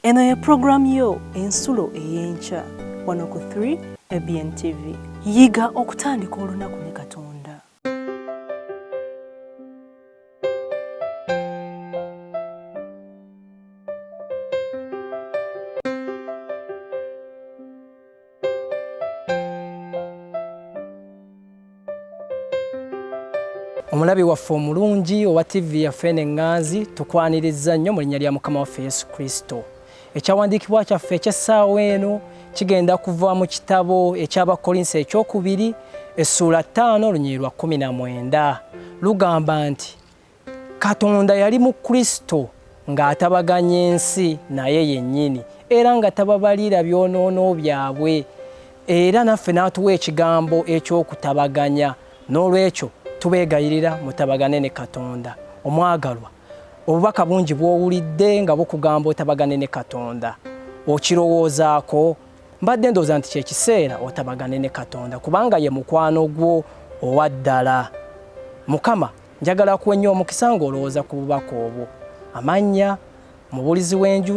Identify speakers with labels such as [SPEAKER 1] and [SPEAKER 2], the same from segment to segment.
[SPEAKER 1] Eno ye program yo ensulo ey'enkya wano ku 3 ABN TV. Yiga okutandika olunaku ne Katonda.
[SPEAKER 2] Omulabi waffe omulungi owa TV yaffe n'enganzi tukwaniriza nnyo mu linnya lya Mukama waffe Yesu Kristo. Ekyawandiikibwa kyaffe eky'essaawa eno kigenda kuva mu kitabo eky'Abakolinso ekyokubiri essula 5 olunyiriri lwa 19 lugamba nti Katonda yali mu Kristo ng'atabaganya ensi naye yennyini era nga tababalira byonoono byabwe era naffe n'atuwa ekigambo eky'okutabaganya. N'olwekyo tubeegayirira mutabagane ne Katonda. Omwagalwa, obubaka bungi bw'owulidde nga bukugamba otabagane ne Katonda okirowoozaako? Mbadde ndowooza nti kyekiseera otabagane ne Katonda kubanga ye mukwano gwo owa ddala. Mukama njagala kuwa nnyo omukisa ng'olowooza ku bubaka obwo. Amannya mubulizi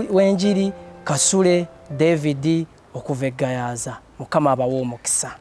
[SPEAKER 2] w'enjiri Kasule David okuva e Gayaza. Mukama abawe omukisa.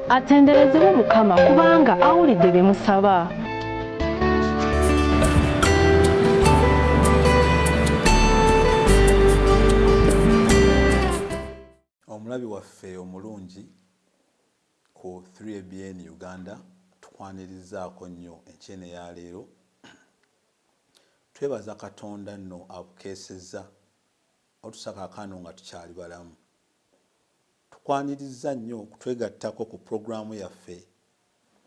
[SPEAKER 1] Atenderezebwe Mukama kubanga awulidde bye musaba.
[SPEAKER 3] Omulabi waffe omulungi ku 3 ABN Uganda tukwanirizaako nnyo enkyene ya leero. Twebaza Katonda nno abukeesezza otusaka kano nga tukyali balamu. Tukwaniriza nnyo okutwegattako ku programu yaffe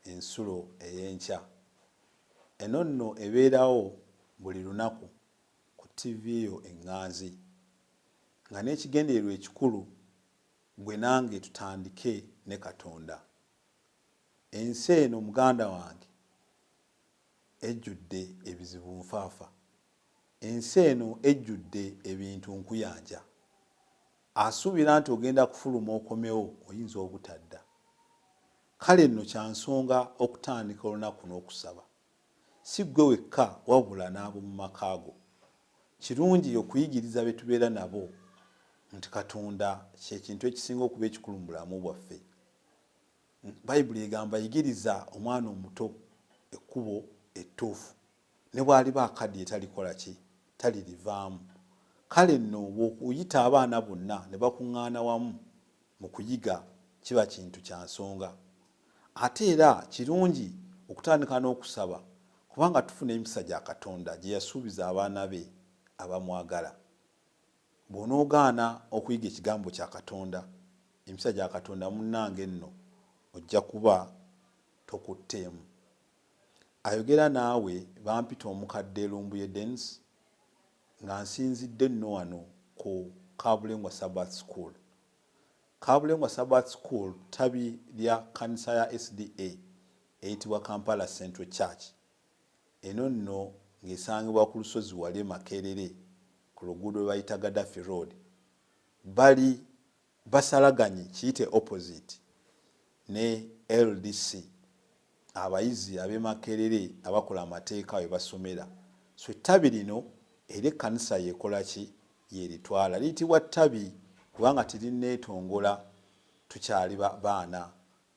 [SPEAKER 3] ensulo ey'enkya. Eno nno ebeerawo buli lunaku ku TV yo enganzi nga n'ekigendererwa ekikulu gwe nange tutandike ne Katonda. Ensi eno muganda wange ejjudde ebizibu nfaafa. Ensi eno ejjudde ebintu nkuyanja. Asuubira nti ogenda kufuluma okomewo oyinza obutadda. Kale nno kyansonga okutandika olunaku n'okusaba. Si ggwe wekka wabula n'abo mu maka go. Kirungi okuyigiriza be tubeera nabo nti Katonda ky'ekintu ekisinga okuba ekikulu mu bulamu bwaffe. Bayibuli egamba yigiriza omwana omuto ekkubo ettuufu ne bw'aliba akaddiye talikola ki? Talirivaamu. Kale nno bw'okuyita abaana bonna ne bakuŋŋaana wamu mu kuyiga kiba kintu kya nsonga. Ate era kirungi okutandika n'okusaba kubanga tufuna emikisa gya Katonda gye yasuubiza abaana be abamwagala. Bw'onoogaana okuyiga ekigambo kya Katonda, emikisa gya Katonda munnange nno ojja kuba tokutteemu. Ayogera naawe bampita omukadde Lumbuye Dennis nga nsinzidde nno wano ku Kabulengwa Sabbath School. Kabulengwa Sabbath School tabi lya kanisa ya SDA eyitibwa Kampala Central Church. Eno nno ng'esangibwa ku lusozi wali Makerere ku luguudo lwe bayita Gaddafi Road. Bali basalaganye kiyite opposite ne LDC. Abayizi ab'e Makerere abakola amateeka we basomera. So ettabi lino era ekkanisa yeekola ki? Yeeritwala. Liyitibwa ttabi kubanga terinneetongola tukyali baana.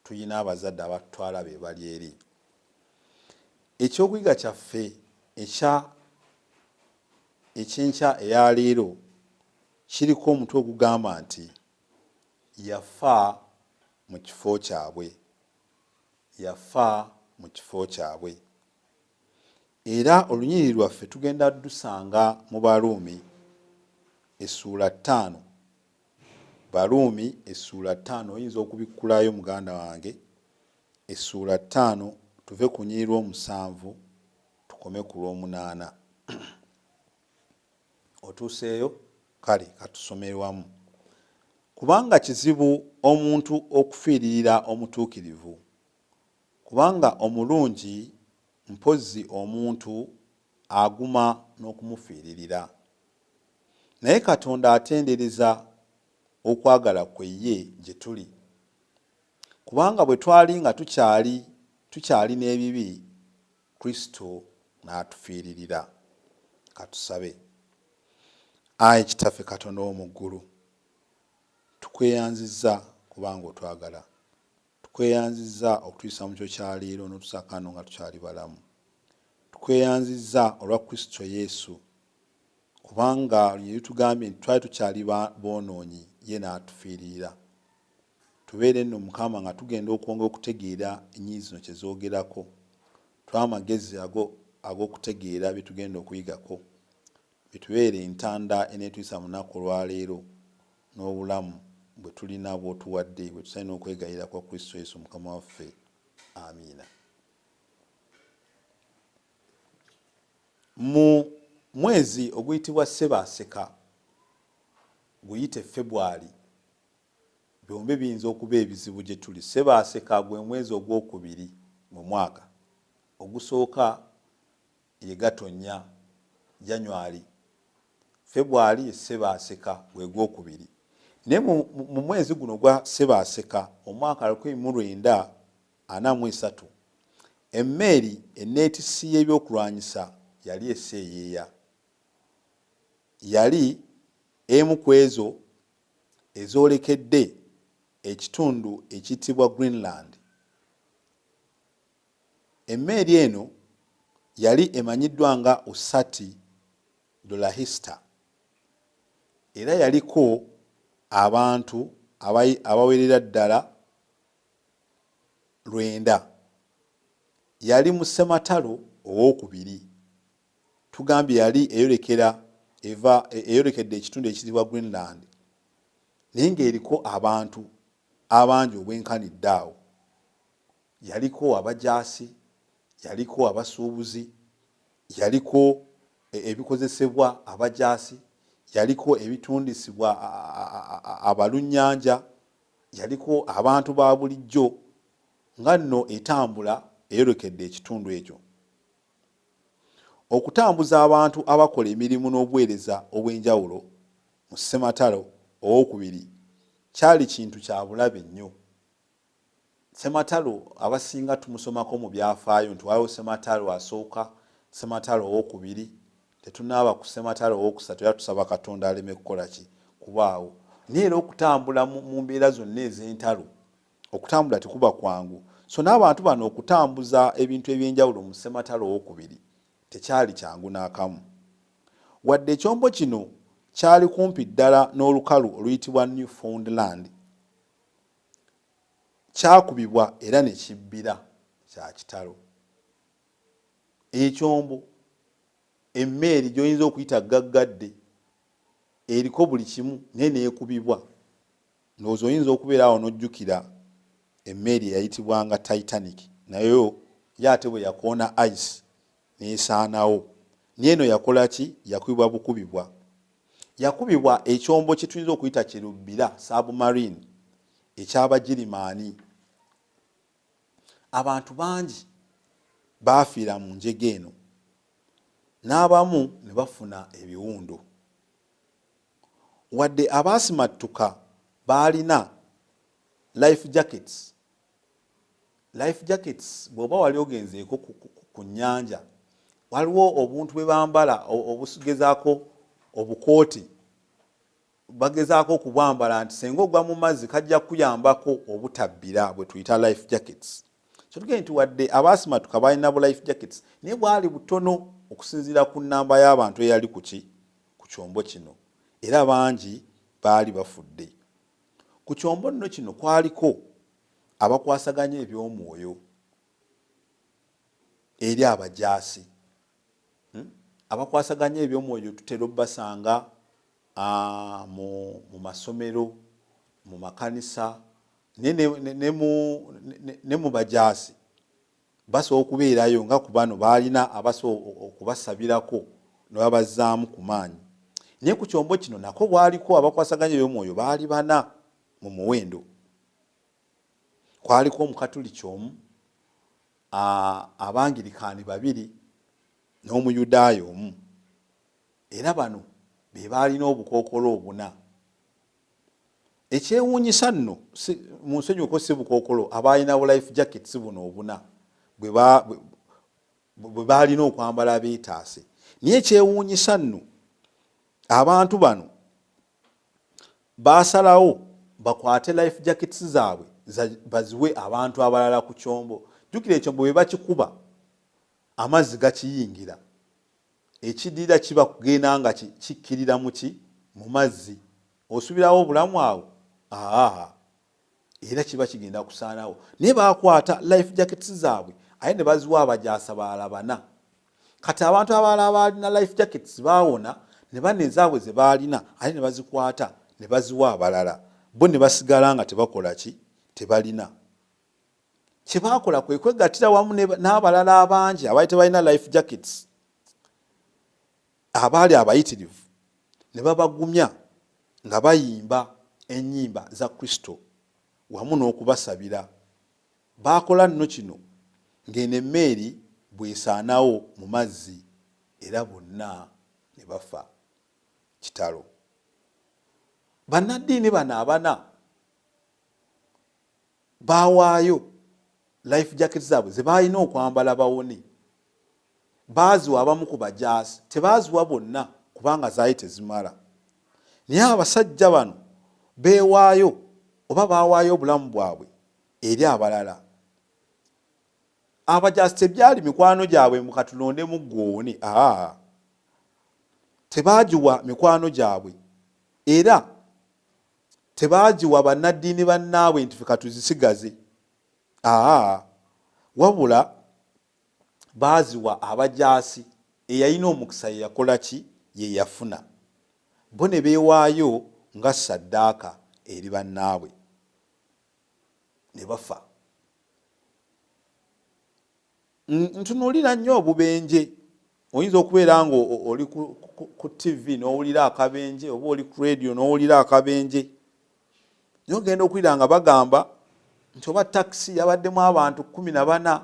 [SPEAKER 3] Tuyina abazadde abatutwala be bali eri. Ekyokuyiga kyaffe ekyenkya eya leero kiriko omutwe ogugamba nti yafa mu kifo kyabwe, yafa mu kifo kyabwe. Era olunyiriri lwaffe tugenda dusanga mu Baruumi essuula 5. Baruumi essuula 5, oyinza okubikkulayo muganda wange, essuula 5 tuve ku nnyiriri 7 tukome ku 8. Otuuseeyo? Kale katusomere wamu. Kubanga kizibu omuntu okufiiririra omutuukirivu, kubanga omulungi mpozzi omuntu aguma n'okumufiiririra. Naye Katonda atendereza okwagala kwe ye gye tuli. Kubanga bwe twali nga tukyali n'ebibi, Kristo n'atufiiririra. Katusabe. Ayi Kitaffe Katonda w'omu ggulu, tukweyanzizza kubanga otwagala. Tukweyanzizza okutuyisa mu kyo kya leero n'otusakano nga tukyali balamu. Tukweyanzizza olwa Kristo Yesu, kubanga ye tugambye nti twali tukyali boonoonyi, ye n'atufiiririra. Tubeere nno Mukama nga tugenda okwongera okutegeera ennyingi zino kye zoogerako. Tuwa amagezi ag'okutegeera bye tugenda okuyigako. Bitubeere entanda eneetuyisa mu lunaku olwaleero n'obulamu bwe tulina bw'otuwadde, bwe tusalina okwegayira kwa Kristo Yesu Mukama waffe. Amiina. Mu mwezi oguyitibwa Ssebaaseka, guyite February, byombi biyinza okuba ebizibu gye tuli. Ssebaaseka gwe mwezi ogwokubiri mu mwaka. Ogusooka ye Gatonnya, January. February ye Ssebaaseka gwe gwokubiri. Naye mu mwezi guno gwa Ssebaaseka omwaka 1943, emmeeri enneetissi y'ebyokulwanyisa yali eseeyeeya. Yali emu ku ezo ezoolekedde ekitundu ekiyitibwa Greenland. Emmeeri eno yali emanyiddwa nga Usati Dolahista, era yaliko abantu abawerera ddala 9. Yali mu ssematalo owookubiri. Tugambye yali eyolekedde ekitundu ekiyitibwa Greenland, naye ng'eriko abantu abangi obwenkanidde awo. Yaliko abajaasi, yaliko abasuubuzi, yaliko ebikozesebwa abajaasi, yaliko ebitundisibwa abalunnyanja, yaliko abantu ba bulijjo, nga nno etambula eyolekedde ekitundu ekyo. Okutambuza abantu abakola emirimu n'obuweereza obw'enjawulo mu ssematalo owookubiri kyali kintu kya bulabe nnyo. Ssematalo abasinga tumusomako mu byafaayo nti waliwo ssematalo asooka, ssematalo owookubiri. Tetunaaba ku ssematalo owookusatu era tusaba Katonda aleme kukola ki? Kubaawo. Naye era okutambula mu mbeera zonna ez'entalo, okutambula tekuba kwangu. So n'abantu bano okutambuza ebintu eby'enjawulo mu ssematalo owookubiri tekyali kyangu n'akamu. Wadde ekyombo kino kyali kumpi ddala n'olukalu oluyitibwa Newfoundland, kyakubibwa era ne kibbira kya kitalo. Ekyombo, emmeeri gy'oyinza okuyita gaggadde, eriko buli kimu naye neekubibwa. Ndowooza oyinza okubeera awo n'ojjukira emmeeri eyayitibwanga Titanic, nayo ye ate bwe yakoona ice n'esaanawo. N'eno yakola ki? Yakubibwa bukubibwa. Yakubibwa ekyombo kye tuyinza okuyita kirubbira, submarine, eky'Abagirimaani. Abantu bangi baafiira mu njege eno, n'abamu ne bafuna ebiwundo. Wadde abaasimattuka baalina life jackets. Life jackets bw'oba wali ogenzeeko ku nnyanja, waliwo obuntu bwe bambala obugezaako obukooti, bagezaako okubwambala nti senga ogwa mu mazzi kajja kuyambako obutabbira, bwe tuyita life jackets. So tugende nti wadde abaasimattuka balina bu life jackets, naye bwali butono okusinziira ku nnamba y'abantu eyali ku kyombo kino. era bangi baali bafudde. Ku kyombo nno kino kwaliko abakwasaganya eby'omwoyo eri abajaasi. Abakwasaganya eby'omwoyo tutera obbasanga mu masomero, mu makanisa ne mu bajaasi. Basobola okubeerayo nga ku bano baalina abasobola okubasabirako ne babazzaamu ku maanyi. Naye ku kyombo kino nako bwaliko abakwasaganya eby'omwoyo baali 4 mu muwendo. Kwaliko Omukatuliki omu, Abangirikaani 2 n'Omuyudaaya omu. Era bano be baalina obukookolo 4. Ekyewuunyisa nno mu nsonyiuko si bukookolo, abaalina bu life jackets buno 4 bwe baalina okwambala beetaase. Naye ekyewuunyisa nno abantu bano baasalawo bakwate life jackets zaabwe baziwe abantu abalala ku kyombo. Jjukira ekyombo bwe bakikuba amazzi gakiyingira, ekiddira kiba kugenda nga kikkirira mu mazzi, osubirawo obulamu awo era kiba kigenda kusaanawo. Naye bakwata life jackets zaabwe aye ne baziwa abajaasi abalala 4. Kati abantu abalala abaalina life jackets baawona ne bane ezaabwe ze baalina aye ne bazikwata ne baziwa abalala, bo ne basigala nga tebakola ki, tebalina. Kye baakola kwe kwegattira wamu n'abalala abangi abaali tebalina life jackets abaali abayitirivu, ne babagumya nga bayimba ennyimba za Kristo wamu n'okubasabira. Baakola nno kino ng'eno emmeeri bwesaanawo mu mazzi era bonna ne bafa kitalo. Bannaddiini bano 4 baawaayo life jackets zaabwe ze baalina okwambala bawone. Baaziwa abamu ku bajaasi, tebaaziwa bonna kubanga zaali tezimala. Naye abasajja bano beewaayo oba baawaayo obulamu bwabwe eri abalala. Abajaasi tebyali mikwano gyabwe mu katulonde mu ggwoone, tebaagiwa mikwano gyabwe era tebaagiwa bannaddiini bannaabwe nti ffe katuzisigaze. Wabula baaziwa abajaasi eyalina omukisa ye yakola ki, ye yafuna. Bo ne beewaayo nga ssaddaaka eri bannaabwe ne bafa. Ntunuulira nnyo obubenje. Oyinza okubeera nga oli ku TV n'owulira akabenje, oba oli ku radio n'owulira akabenje. Naye ogenda okuwulira nga bagamba nti oba takisi yabaddemu abantu 14,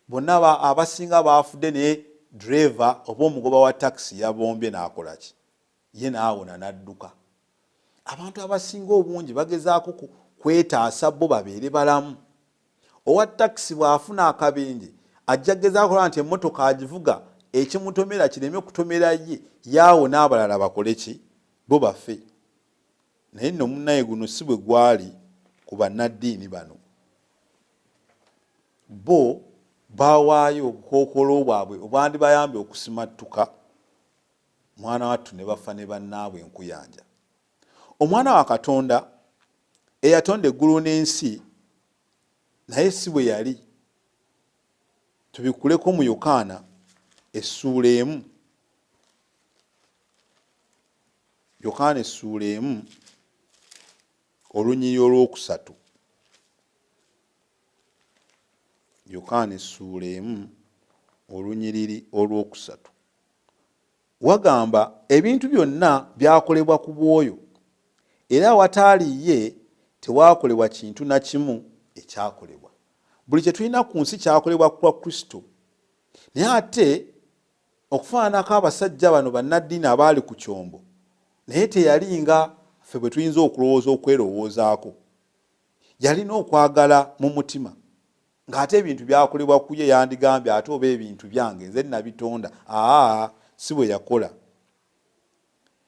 [SPEAKER 3] bonna abasinga baafudde, naye driver oba omugoba wa takisi yabombye n'akola ki, ye n'awona n'adduka. Abantu abasinga obungi bagezaako kwetaasa bo babeere balamu. Owa takisi bw'afuna akabenje ajja gezaako nti emmotoka agivuga ekimutomera kireme kutomera ye, yaawo n'abalala bakole ki, bo bafe. Naye nno munnaye guno si bwe gwali ku bannaddiini bano. Bo baawaayo obukookolo bwabwe obwandibayambye okusimattuka, mwana wattu ne bafa ne bannaabwe enkuyanja. Omwana wa Katonda eyatonda eggulu n'ensi naye si bwe yali. Tubikuleko mu Yokaana essuula 1. Yokaana essuula 1 olunyiriri olwokusatu. Yokaana essuula 1 olunyiriri olwokusatu. Wagamba ebintu byonna byakolebwa ku bwoyo, era awataali ye tewaakolebwa kintu na kimu ekyakolebwa. Buli kye tulina ku nsi kyakolebwa kwa Kristo. Naye ate okufaananako abasajja bano bannaddiini abaali ku kyombo, naye teyali nga ffe bwe tuyinza okulowooza okwerowoozaako. Yalina okwagala mu mutima, ng'ate ebintu byakolebwa ku ye yandigambye ate oba ebintu byange nze nabitonda. Si bwe yakola.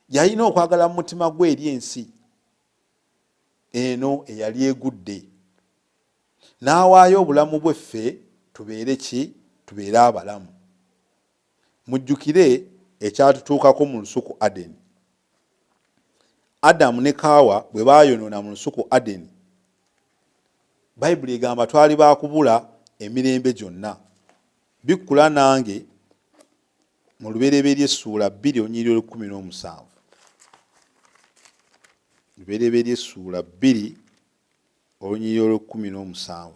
[SPEAKER 3] Yalina okwagala mu mutima gwe eri ensi eno eyali egudde, n'awaayo obulamu bweffe tubeere ki, tubeere abalamu. Mujjukire ekyatutuukako mu lusuku Adeni. Adamu ne Kaawa bwe baayonoona mu lusuku Adeni, Bayibuli egamba twali baakubula emirembe gyonna. Bikkula nange mu Lubereberye essuula 2 olunyiriri 17. Lubereberye essuula 2 olunyiriri 17.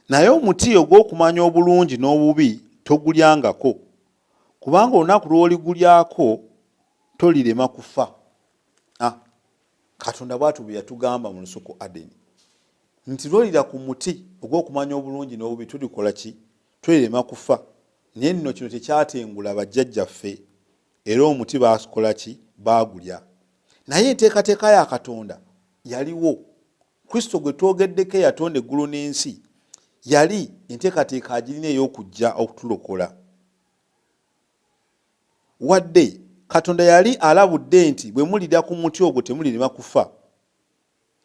[SPEAKER 3] Naye omuti ogw'okumanya obulungi n'obubi togulyangako, kubanga olunaku lw'oligulyako tolirema kufa. Katonda bw'atyo bwe yatugamba mu lusuku Adeni nti lwolira ku muti ogw'okumanya obulungi n'obubi tulikola ki? Tulirema kufa. Naye nno kino tekyatengula bajjajjaffe, era omuti baakola ki? Baagulya. Naye enteekateeka ya Katonda yaliwo. Kristo gwe twogeddeko eyatonda eggulu n'ensi yali enteekateeka agirina ey'okujja okutulokola. Wadde Katonda yali alabudde nti bwe mulira ku muti ogwo temulirema kufa,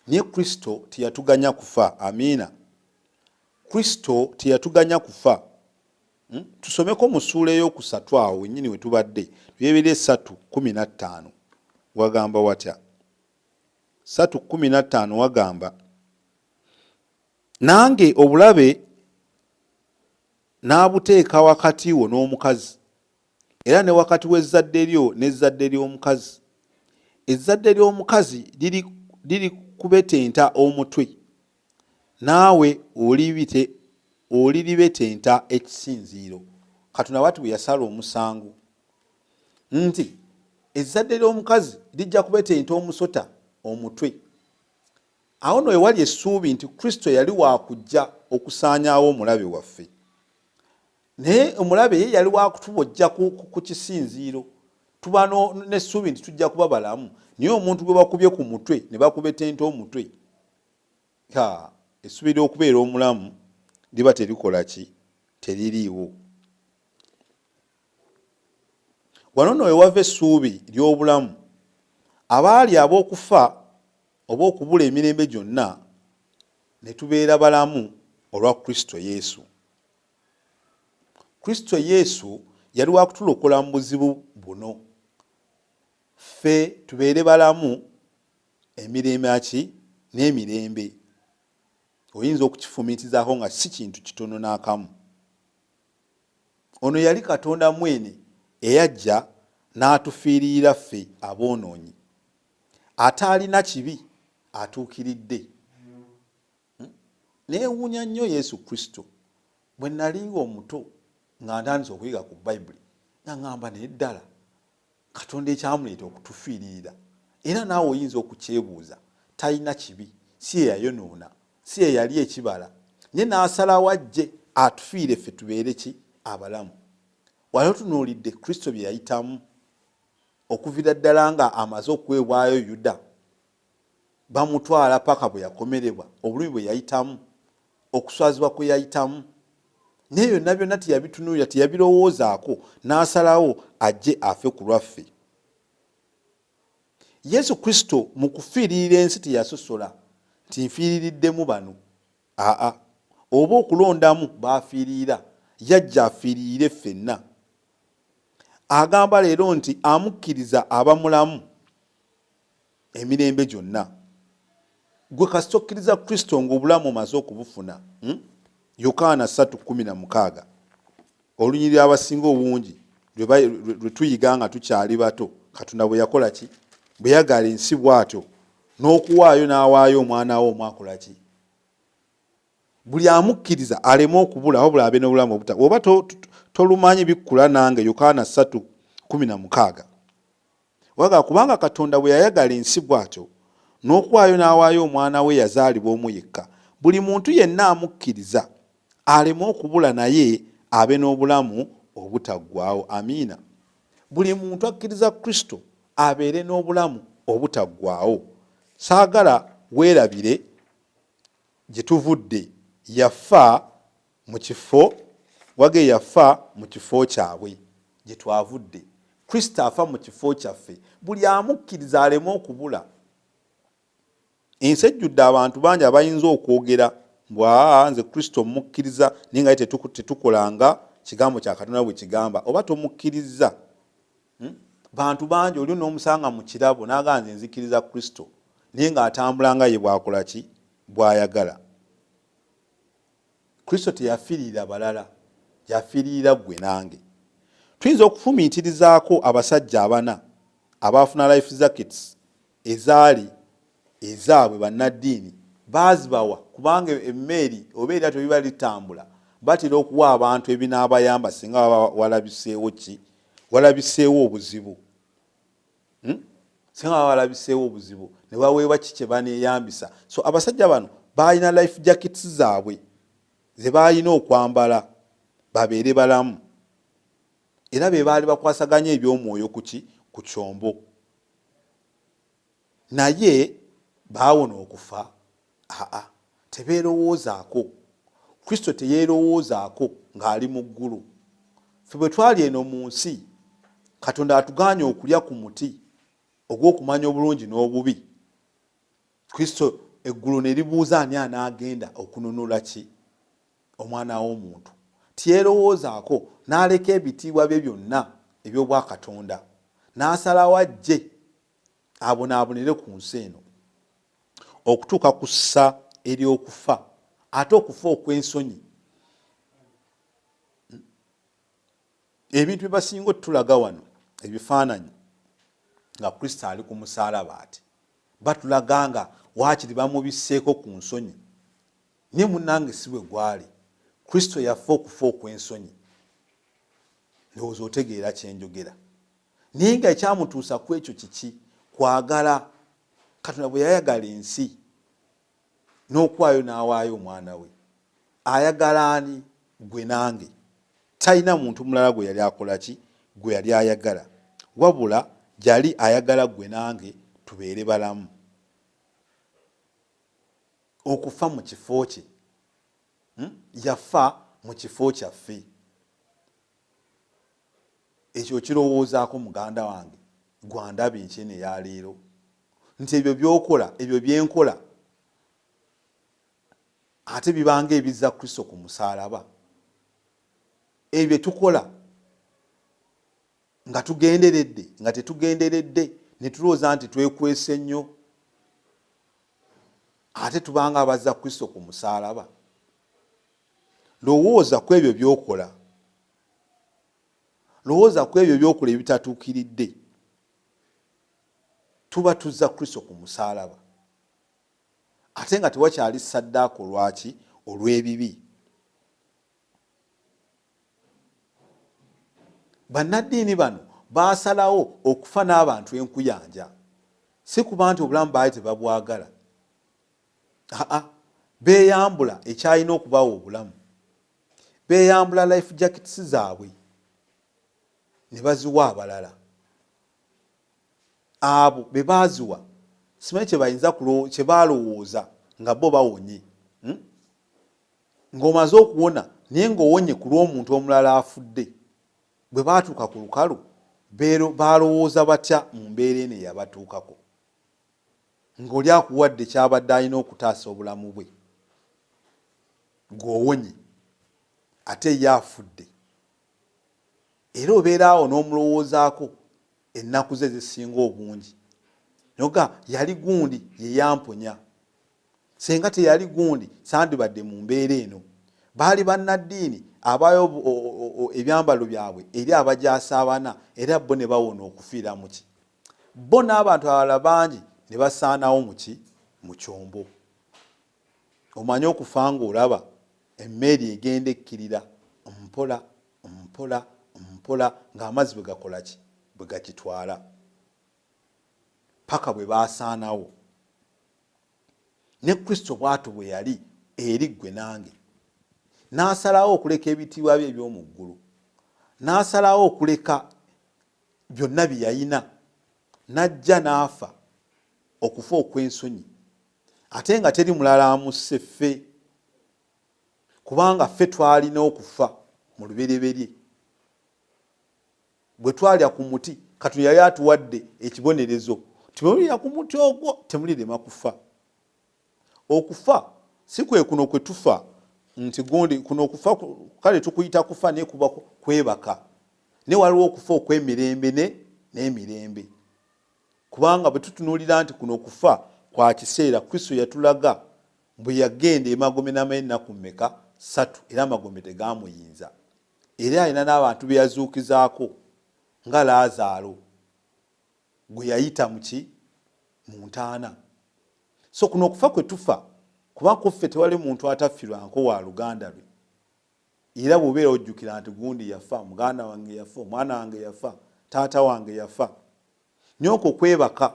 [SPEAKER 3] naye Kristo teyatuganya kufa. Amiina. Kristo teyatuganya kufa. Tusomeko mu ssuula ey'okusatu awo wennyini we tubadde, Lubereberye 3:15 wagamba watya? 3:15 wagamba, nange obulabe n'abuteeka wakati wo n'omukazi, era ne wakati w'ezzadde lyo n'ezzadde ly'omukazi. Ezzadde ly'omukazi lirikubetenta omutwe, naawe oliribetenta ekisinziiro. Katonda bw'ati bwe yasala omusango nti ezzadde ly'omukazi lijja kubetenta omusota omutwe. Awo nno ewali essuubi nti Kristo yali waakujja okusaanyaawo omulabe waffe, naye omulabe ye yali wakutubojja ku kisinziiro. Tuba n'essuubi nti tujja kuba balamu, naye omuntu gwe bakubye ku mutwe ne bakubetenta omutwe, essuubi ly'okubeera omulamu liba terikola ki? Teririiwo. Wano nno we wava essuubi ly'obulamu. Abaali ab'okufa oba okubula emirembe gyonna ne tubeera balamu olwa Kristo Yesu. Kristo Yesu yali wakutulokola mu buzibu buno, ffe tubeere balamu emirembe ki? N'emirembe. Oyinza okukifumiitizaako nga si kintu kitono n'akamu. Ono yali Katonda mwene eyajja n'atufiirira ffe aboonoonyi, ataalina kibi, atuukiridde. Neewuunya nnyo Yesu Kristo. Bwe nalinga omuto nga ntandise okuyiga ku Bayibuli nga ngamba naye ddala Katonda ekyamuleeta okutufiirira, era naawe oyinza okukyebuuza, talina kibi, si ye yayonoona, si ye yali ekibala, naye n'asalawo ajje atufiire ffe tubeere ki? Abalamu. Wali otunuulidde Kristo bye yayitamu okuviira ddala nga amaze okuweebwayo Yuda, bamutwala paka bwe yakomerebwa, obulumi bwe yayitamu, okuswazibwa kwe yayitamu. Naye byonna byonna teyabitunuulira, teyabirowoozaako, n'asalawo ajje afe ku lwaffe. Yesu Kristo mu kufiirira ensi teyasosola nti nfiiririddemu bano. Oba okulondamu baafiirira, yajja afiirire ffenna. Agamba leero nti amukkiriza abamulamu emirembe gyonna. Gwe kasita okkiriza Kristo ng'obulamu omaze okubufuna. Yokaana 3:16 olunyiriri abasinga obungi lwe tuyiga nga tukyali bato. Katonda bwe yakola ki? Bwe yagala ensi bw'atyo n'okuwaayo n'awaayo omwana we omwakola ki? Buli amukkiriza aleme okubula wabula abe n'obulamu obutaggwaawo. Oba tolumanyi bikkula nange Yokaana 3:16 waga kubanga Katonda bwe yayagala ensi bw'atyo n'okuwaayo n'awaayo omwana we yazaalibwa omu yekka, buli muntu yenna amukkiriza aleme okubula naye abe n'obulamu obutaggwaawo. Amiina. Buli muntu akkiriza Kristo abeere n'obulamu obutaggwaawo. Saagala weerabire gye tuvudde. Yafa mu kifo, wage yafa mu kifo kyabwe gye twavudde. Kristo afa mu kifo kyaffe, buli amukkiriza aleme okubula. Ensi ejjudde abantu bangi abayinza okwogera mbwa nze Kristo mukkiriza naye nga tetukolanga kigambo kya Katonda bwe kigamba. Oba tomukkiriza, bantu bangi oli n'omusanga mu kirabo n'aganze nzikiriza Kristo naye ng'atambula nga ye bw'akola ki bw'ayagala. Kristo teyafiirira balala, yafiirira ggwe nange. Tuyinza okufumiitirizaako abasajja abana abaafuna life jackets ezaali ezaabwe bannaddiini baazibawa kubanga emmeeri oba eryato biba litambula batera okuwa abantu ebinaabayamba singa baba walabiseewo ki walabiseewo obuzibu. Singa baba walabiseewo obuzibu ne baweebwa ki kye baneeyambisa. So abasajja bano baalina life jackets zaabwe ze baalina okwambala babeere balamu era be baali bakwasaganya eby'omwoyo ku kyombo. Naye baawona okufa? Tebeerowoozaako. Kristo teyeerowoozaako ng'ali mu ggulu. Ffe bwe twali eno mu nsi, Katonda atugaanye okulya ku muti ogw'okumanya obulungi n'obubi. Kristo eggulu ne libuuza ani anaagenda okununula ki omwana w'omuntu. Teyeerowoozaako n'aleka ebitiibwa bye byonna eby'obwakatonda n'asalawo ajje abonaabonere ku nsi eno okutuuka ku ssa ery'okufa, ate okufa okw'ensonyi. Ebintu bye basinga otulaga wano ebifaananyi nga Kristo ali ku musaalaba ati batulaga nga waakiri bamubisseeko ku nsonyi. Naye munnange si bwe gwali. Kristo yafa okufa okw'ensonyi. Ndowooza otegeera kye njogera. Naye nga ekyamutuusa ku ekyo kiki? Kwagala. Katonda bwe yayagala ensi n'okwaayo n'awaayo omwana we, ayagala ani? Gwe nange. Talina muntu mulala gwe yali akola ki? Gwe yali ayagala. Wabula yali ayagala gwe nange tubeere balamu. Okufa mu kifo kye. Yafa mu kifo kyaffe. Ekyo kirowoozaako muganda wange gwandaba enkyene eya leero nti ebyo by'okola, ebyo byenkola ate bibanga ebizza Kristo ku musaalaba. Ebyo tukola nga tugenderedde, nga tetugenderedde ne tulowooza nti twekwese nnyo ate tubanga abazza Kristo ku musaalaba. Lowooza ku ebyo by'okola. Lowooza ku ebyo by'okola ebitatuukiridde. Tuba tuzza Kristo ku musaalaba. Ate nga tewakyali ssaddaaka olwaki? Olw'ebibi. Bannaddiini bano baasalawo okufa n'abantu enkuyanja. Si kuba nti obulamu baali tebabwagala. Beeyambula ekyalina okubawa obulamu. Beeyambula life jackets zaabwe ne baziwa abalala. Abo be baaziwa simanyi kye baalowooza nga bo bawonye. Ng'omaze okuwona naye ng'owonye ku lw'omuntu omulala afudde. Bwe baatuuka ku lukalu baalowooza batya mu mbeera eno eyabatuukako? Ng'oli akuwadde kyabadde alina okutaasa obulamu bwe. Gw'owonye ate ye afudde. Era obeera awo n'omulowoozaako ennaku ze zisinga obungi. Noga yali gundi ye yamponya. Senga teyali gundi sandibadde mu mbeera eno. Baali bannaddiini abaayo ebyambalo byabwe eri abajaasa abana era bo ne bawona okufiira mu ki? Bo n'abantu abalala bangi ne basaanawo mu ki? Mu kyombo. Omanye okufa ng'olaba emmeeri egenda ekkirira mpola mpola mpola ng'amazzi bwe gakola ki? Bwe gakitwala. Paka bwe baasaanawo. Ne Kristo bw'atyo bwe yali eri ggwe nange. N'asalawo okuleka ebitiibwa bye eby'omu ggulu. N'asalawo okuleka byonna bye yalina. N'ajja n'afa okufa okw'ensonyi. Ate nga teri mulala amusse ffe. Kubanga ffe twalina okufa mu lubereberye. Bwe twalya ku muti, Katonda yali atuwadde ekibonerezo. Temulira ku muti ogwo temulirema kufa. Okufa si kwe kuno kwe tufa nti gundi kuno okufa kale tukuyita kufa ne kuba kwebaka. Ne waliwo okufa okw'emirembe n'emirembe. Kubanga bwe tutunuulira nti kuno okufa kwa kiseera, Kristo yatulaga bwe yagenda emagombe n'ennaku mmeka 3 era amagombe tegaamuyinza. Era alina n'abantu be yazuukizaako nga Laazaalo gwe yayita mu ntaana. So kuno okufa kwe tufa, kubanga kuffe tewali muntu ataffirwanko wa luganda lwe. Era bw'obeera ojjukira nti gundi yafa, muganda wange yafa, omwana wange yafa, taata wange yafa. Nyoko kwebaka,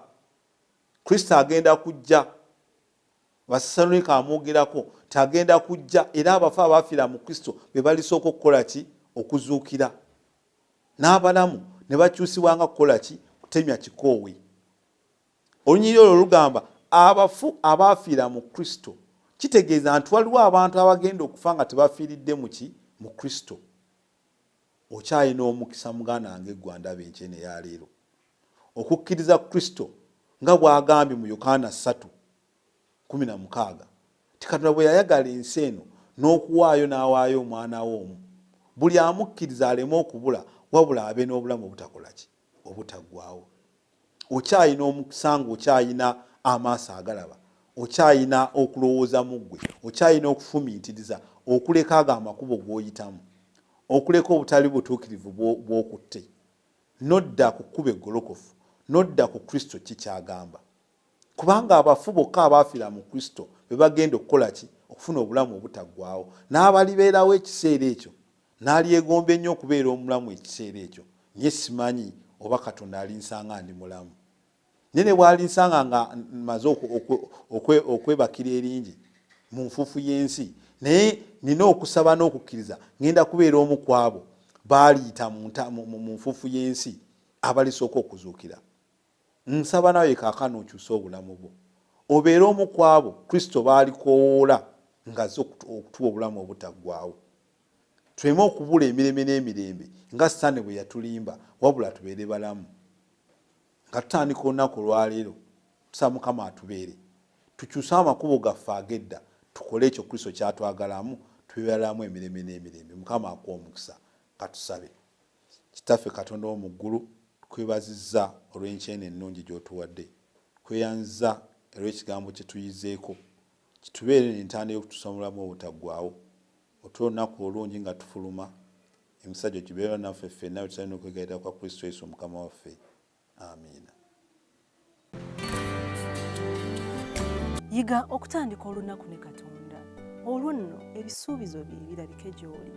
[SPEAKER 3] Kristo agenda kujja. Basalonika amwogerako tagenda kujja, era abafa abafiira mu Kristo be balisooka okukola ki? Okuzuukira. N'abalamu ne bakyusibwanga kukola ki? Kutemya kikoowe. Olunyiriri olwo lugamba abafu abafiira mu Kristo. Kitegeeza nti waliwo abantu abagenda okufa nga tebafiiridde mu Kristo. Okyalina omukisa muganda wange ggwe andaba enkyene ya leero. Okukkiriza Kristo nga bw'agambye mu Yokaana 3:16 ti Katonda bwe yayagala ensi eno n'okuwaayo n'awaayo omwana we omu, buli amukkiriza aleme okubula wabula abe n'obulamu obutakola ki? Obutaggwaawo. Okyalina omukisa ng'okyalina amaaso agalaba, okyalina okulowooza mu ggwe, okyalina okufumiitiriza, okuleka ago amakubo g'oyitamu, okuleka obutali butuukirivu bw'okutte, nodda ku kkubo eggolokofu, nodda ku Kristo kikyagamba. Kubanga abafu bokka abafiira mu Kristo be bagenda okukola ki? Okufuna obulamu obutaggwaawo. N'abalibeerawo ekiseera ekyo n'alyegomba ennyo okubeera omulamu ekiseera ekyo. Ye simanyi oba Katonda alinsanga ndi mulamu. Nene bw'alinsanga nga maze okwebakira eringi mu nfuufu y'ensi, naye nina okusaba n'okukkiriza ngenda kubeera omu ku abo baaliyita mu nfuufu y'ensi abalisooka okuzuukira. Nsaba nawe kaakano okyuse obulamu bwo, obeere omu ku abo Kristo baalikoowoola ng'azze okutuwa obulamu obutaggwaawo. Tuleme okubula emirembe n'emirembe nga Sitaani bwe yatulimba, wabula tubeere balamu. Nga tutandika olunaku olwaleero, tusaba Mukama atubeere, tukyuse amakubo gaffe ag'edda, tukole ekyo Kristo kyatwagalamu, tubeeralamu emirembe n'emirembe. Mukama akuwe omukisa. Katusabe. Kitaffe Katonda w'omu ggulu, twebazizza olw'enkyene ennungi gy'otuwadde, tweyanziza olw'ekigambo kye tuyizeeko, kitubeere n'entaana y'okutuusa mu bulamu obutaggwaawo, otuwe olunaku olungi nga tufuluma. Emisajja gibeera naffe ffenna, tusalina okwegayirira kwa Kristo Yesu Mukama waffe. Amiina.
[SPEAKER 1] Yiga okutandika olunaku ne Katonda. Olwo nno ebisuubizo bye birabike gy'oli.